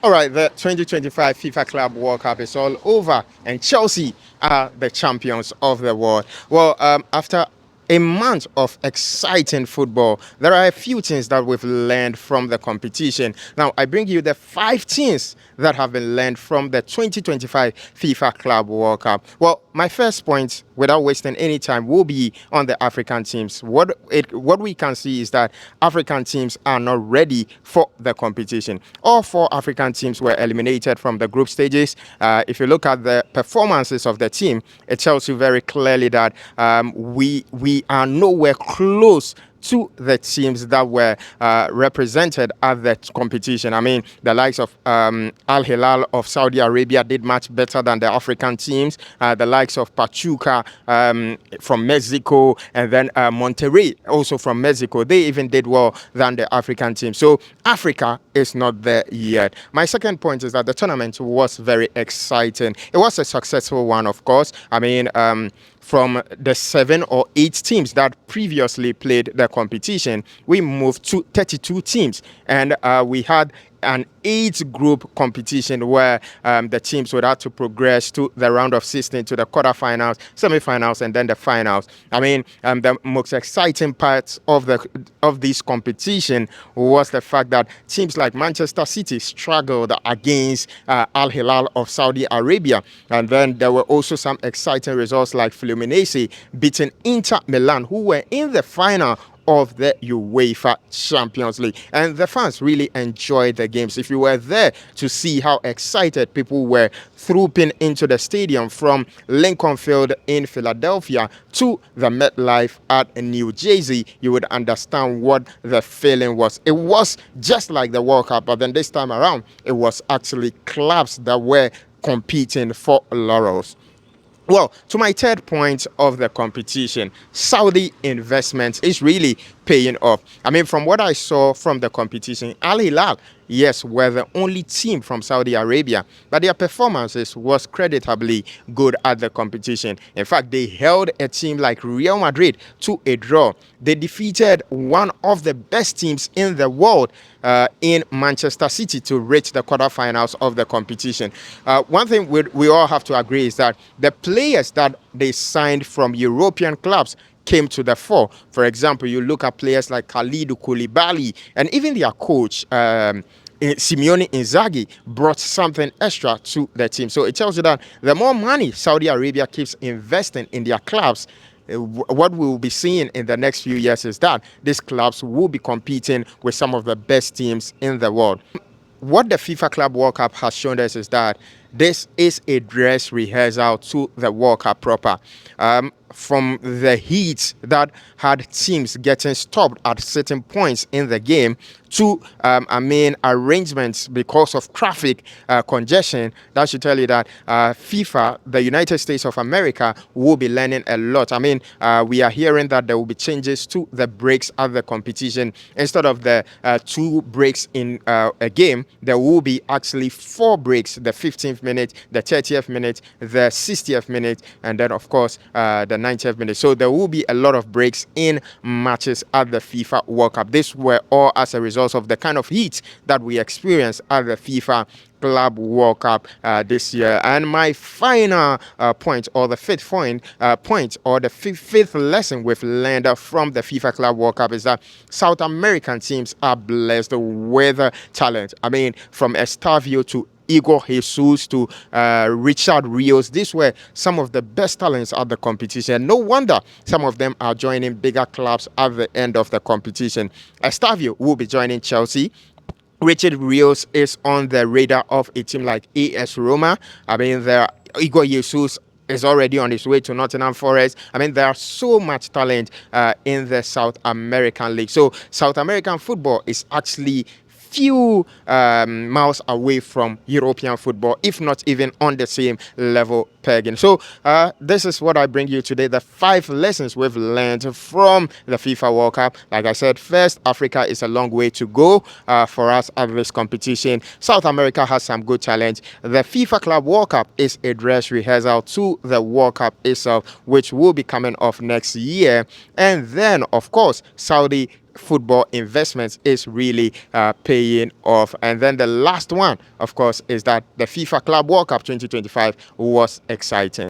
All right, the 2025 FIFA Club World Cup is all over, and Chelsea are the champions of the world. Well, after a month of exciting football, there are a few things that we've learned from the competition. Now, I bring you the 5 things that have been learned from the 2025 FIFA Club World Cup. Well, my first point, without wasting any time, will be on the African teams. What we can see is that African teams are not ready for the competition. All 4 African teams were eliminated from the group stages. If you look at the performances of the team, it tells you very clearly that we are nowhere close to the teams that were represented at the competition. I mean, the likes of Al Hilal of Saudi Arabia did much better than the African teams. The likes of Pachuca from Mexico, and then Monterrey, also from Mexico, they even did well than the African team. So Africa is not there yet. My second point is that the tournament was very exciting. It was a successful one, of course. I mean, from the 7 or 8 teams that previously played the competition, we moved to 32 teams, and we had an 8-group competition where the teams would have to progress to the round of 16, to the quarterfinals, semifinals, and then the finals. I mean, the most exciting part of this competition was the fact that teams like Manchester City struggled against Al Hilal of Saudi Arabia, and then there were also some exciting results like Fluminense beating Inter Milan, who were in the final of the UEFA Champions League. And the fans really enjoyed the games. If you were there to see how excited people were trooping into the stadium from Lincoln Field in Philadelphia to the MetLife at New Jersey, you would understand what the feeling was. It was just like the World Cup, but then this time around, it was actually clubs that were competing for laurels. Well, to my third point of the competition, Saudi investment is really paying off. I mean, from what I saw from the competition, Al Hilal, yes, were the only team from Saudi Arabia, but their performances was creditably good at the competition. In fact, they held a team like Real Madrid to a draw. They defeated one of the best teams in the world in Manchester City to reach the quarterfinals of the competition. One thing we all have to agree is that the players that they signed from European clubs came to the fore. For example, you look at players like Khalidou Koulibaly, and even their coach, Simeone Inzaghi, brought something extra to the team. So it tells you that the more money Saudi Arabia keeps investing in their clubs, what we will be seeing in the next few years is that these clubs will be competing with some of the best teams in the world. What the FIFA Club World Cup has shown us is that this is a dress rehearsal to the World Cup proper. From the heat that had teams getting stopped at certain points in the game to, arrangements because of traffic congestion, that should tell you that FIFA, the United States of America, will be learning a lot. I mean, we are hearing that there will be changes to the breaks at the competition. Instead of the 2 breaks in a game, there will be actually 4 breaks: the 15th minute, the 30th minute, the 60th minute, and then, of course, the 90th minute. So there will be a lot of breaks in matches at the FIFA World Cup. These were all as a result of the kind of heat that we experienced at the FIFA Club World Cup this year. And my final point, or the fifth point, or the fifth lesson we've learned from the FIFA Club World Cup is that South American teams are blessed with talent. I mean, from Estavio to Igor Jesus to Richard Rios. These were some of the best talents at the competition. No wonder some of them are joining bigger clubs at the end of the competition. Estavio will be joining Chelsea. Richard Rios is on the radar of a team like AS Roma. I mean, Igor Jesus is already on his way to Nottingham Forest. I mean, there are so much talent in the South American League. So South American football is actually few miles away from European football, if not even on the same level pegging. So this is what I bring you today, the 5 lessons we've learned from the FIFA World Cup. Like I said, first, Africa is a long way to go for us at this competition. South America has some good talent. The FIFA Club World Cup is a dress rehearsal to the World Cup itself, which will be coming off next year. And then, of course, Saudi football investments is really paying off. And then the last one, of course, is that the FIFA Club World Cup 2025 was exciting.